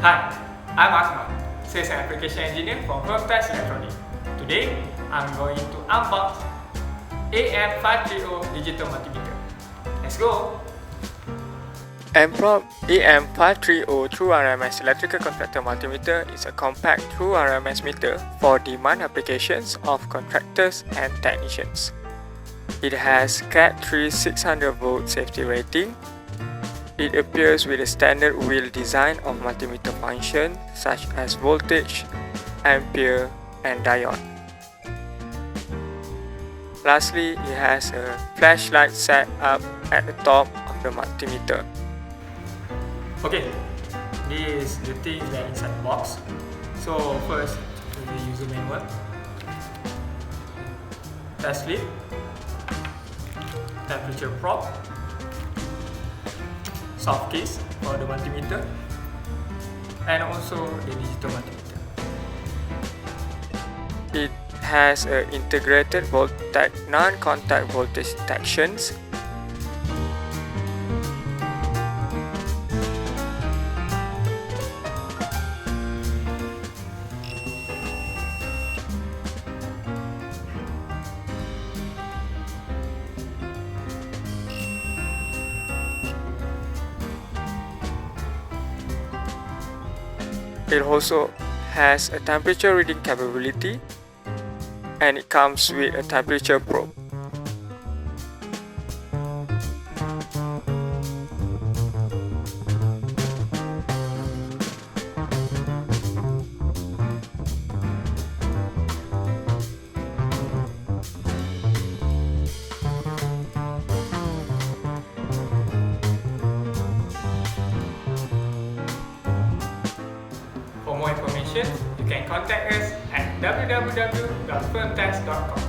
Hi, I'm Ahmad, Sales and Application Engineer from VolTech Electronics. Today, I'm going to unbox AM-530 Digital Multimeter. Let's go! Amprobe AM-530 true-rms Electrical Contractor Multimeter is a compact true-rms meter for demand applications of contractors and technicians. It has Cat 3 600V safety rating. It appears with a standard wheel design of multimeter functions such as voltage, ampere, and diode. Lastly, it has a flashlight set up at the top of the multimeter. Okay, this is the things that are inside the box. So first, to the user manual, test slip, temperature probe, soft case for the multimeter, and also the digital multimeter. It has an integrated VolTech non-contact voltage detections. It also has a temperature reading capability, and it comes with a temperature probe. For more information, you can contact us at www.voltech.com.